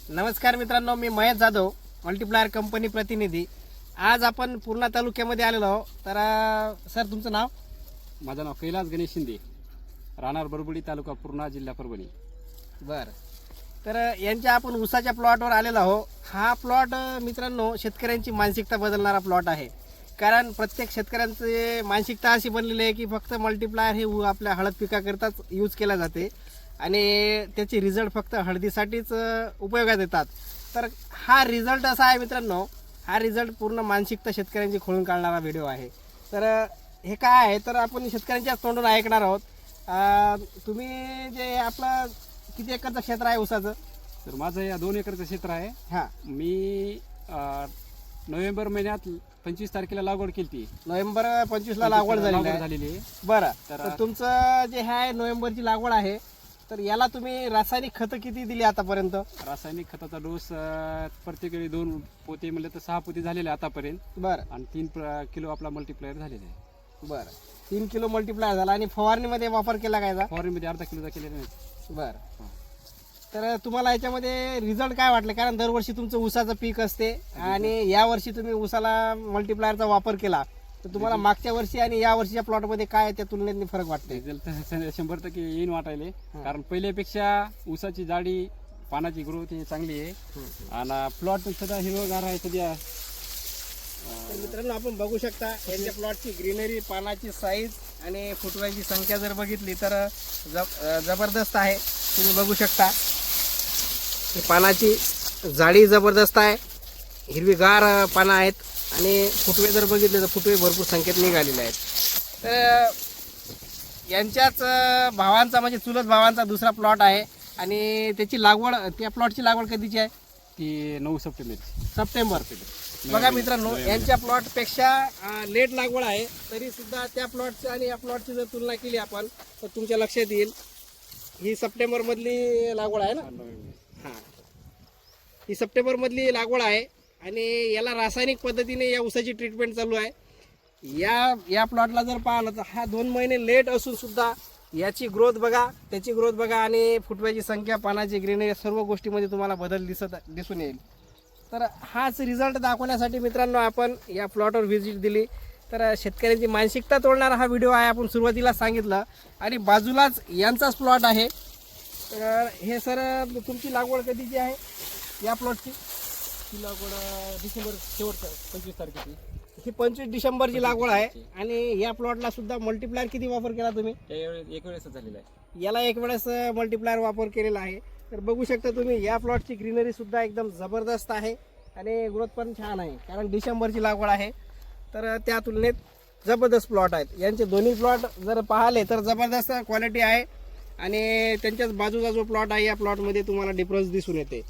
नमस्कार मित्रांनो, मी Mahesh Jadhav, multiplier company प्रतिनिधी। आज आपण पूर्णा तालुक्यामध्ये आलेलो आहोत। तर सर तुमचं नाव? माझं नाव कैलास गणेश शिंदे, राहणार बरबडी, तालुका पूर्णा, जिल्हा परभणी। बरं, तर यांच्या आपण ऊसाच्या प्लॉटवर आलेलो आहोत। हा प्लॉट मित्रांनो शेतकऱ्यांची मानसिकता बदलणारा प्लॉट आहे। कारण प्रत्येक शेतकऱ्यांची मानसिकता अशी बनलेली आहे की फक्त मल्टीप्लायर हे आपल्या हळद पिकाकरताच यूज केला जाते आणि त्याचे रिझल्ट फक्त हळदीसाठीच उपयोगात येतात। तर हा रिझल्ट असा आहे मित्रांनो, हा रिझल्ट पूर्ण मानसिकता शेतकऱ्यांची खोलून काढणारा व्हिडिओ आहे। तर हे काय आहे तर आपण शेतकऱ्यांच्याच तोंडून ऐकणार आहोत। तुम्ही जे आपलं किती एकरचं क्षेत्र आहे ऊसाचं? तर माझं या 2 एकरचं क्षेत्र आहे। हां, मी नोव्हेंबर महिन्यात 25 तारखेला लागवड केली। नोव्हेंबर 25ला लागवड झालेली आहे। बरं, तर तुमचं जे आहे नोव्हेंबरची लागवड आहे, तर याला तुम्ही रासायनिक खतं किती दिली आतापर्यंत? रासायनिक खताचा डोस प्रत्येक वेळी 2 पोते म्हणलं तर 6 पोते झालेले आतापर्यंत। बरं, आणि 3 किलो आपला मल्टीप्लायर झालेला आहे। बरं, 3 किलो मल्टीप्लायर झाला। आणि फवारणीमध्ये वापर केला काय? फवारणीमध्ये अर्धा किलोचा केलेला नाही। बरं, तर तुम्हाला याच्यामध्ये रिझल्ट काय वाटले? कारण दरवर्षी तुमचं ऊसाचं पीक असते आणि यावर्षी तुम्ही ऊसाला मल्टीप्लायरचा वापर केला, तर तुम्हाला मागच्या वर्षी आणि या वर्षीच्या प्लॉटमध्ये काय त्या तुलनेत फरक वाटते? रिझल्ट 100% येईन वाटायले। कारण पहिल्यापेक्षा ऊसाची जाडी, पानाची ग्रोथ ही चांगली आहे आणि प्लॉट सुद्धा हिरवगार आहे सध्या। तर मित्रांनो आपण बघू शकता यांच्या प्लॉटची ग्रीनरी, पानाची साईज आणि फुटव्यांची संख्या जर बघितली तर जबरदस्त आहे। तुम्ही बघू शकता पानाची जाडी जबरदस्त आहे, हिरवीगार पानं आहेत आणि फुटवे जर बघितले तर फुटवे भरपूर संख्येत निघालेले आहेत। तर यांच्याच भावांचा म्हणजे चुलत भावांचा दुसरा प्लॉट आहे आणि त्याची लागवड, त्या प्लॉटची लागवड कधीची आहे? ती 9 सप्टेंबर। बघा मित्रांनो, यांच्या प्लॉटपेक्षा लेट लागवड आहे, तरी सुद्धा त्या प्लॉटची आणि या प्लॉटची जर तुलना केली आपण तर तुमच्या लक्षात येईल ही सप्टेंबरमधली लागवड आहे ना? हां, ही सप्टेंबरमधली लागवड आहे आणि याला रासायनिक पद्धतीने या ऊसाची ट्रीटमेंट चालू आहे। या प्लॉटला जर पाहिलं तर हा 2 महिने लेट असून सुद्धा याची ग्रोथ बघा, त्याची ग्रोथ बघा आणि फुटव्याची संख्या, पानाची ग्रीनरी, सर्व गोष्टीमध्ये तुम्हाला बदल दिसून येईल। तर हाच रिझल्ट दाखवण्यासाठी मित्रांनो आपण या प्लॉटवर व्हिजिट दिली। तर शेतकऱ्यांची मानसिकता तोडणारा हा व्हिडिओ आहे, आपण सुरुवातीला सांगितलं। आणि बाजूलाच यांचाच प्लॉट आहे। तर हे सर तुमची लागवड कधीची आहे या प्लॉटची? ही लागवड डिसेंबर शेवटच्या 25 तारखेची। ही 25 डिसेंबरची लागवड आहे आणि या प्लॉटला सुद्धा मल्टीप्लायर किती वापर केला तुम्ही? एक वेळेस झालेला आहे। याला एक वेळेस मल्टीप्लायर वापर केलेला आहे। तर बघू शकता तुम्ही या प्लॉटची ग्रीनरी सुद्धा एकदम जबरदस्त आहे आणि ग्रोथ पण छान आहे, कारण डिसेंबरची लागवड आहे। तर त्या तुलनेत जबरदस्त प्लॉट आहेत यांचे। दोन्ही प्लॉट जर पाहिले तर जबरदस्त क्वालिटी आहे आणि त्यांच्याच बाजूचा जो प्लॉट आहे या प्लॉटमध्ये तुम्हाला डिफरन्स दिसून येते।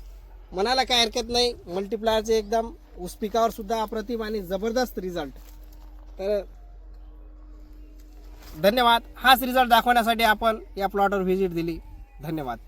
म्हणायला काय हरकत नाही, मल्टीप्लायरचे एकदम ऊस पिकावर सुद्धा अप्रतिम आणि जबरदस्त रिझल्ट। तर धन्यवाद, हाच रिझल्ट दाखवण्यासाठी आपण या प्लॉटवर व्हिजिट दिली। धन्यवाद।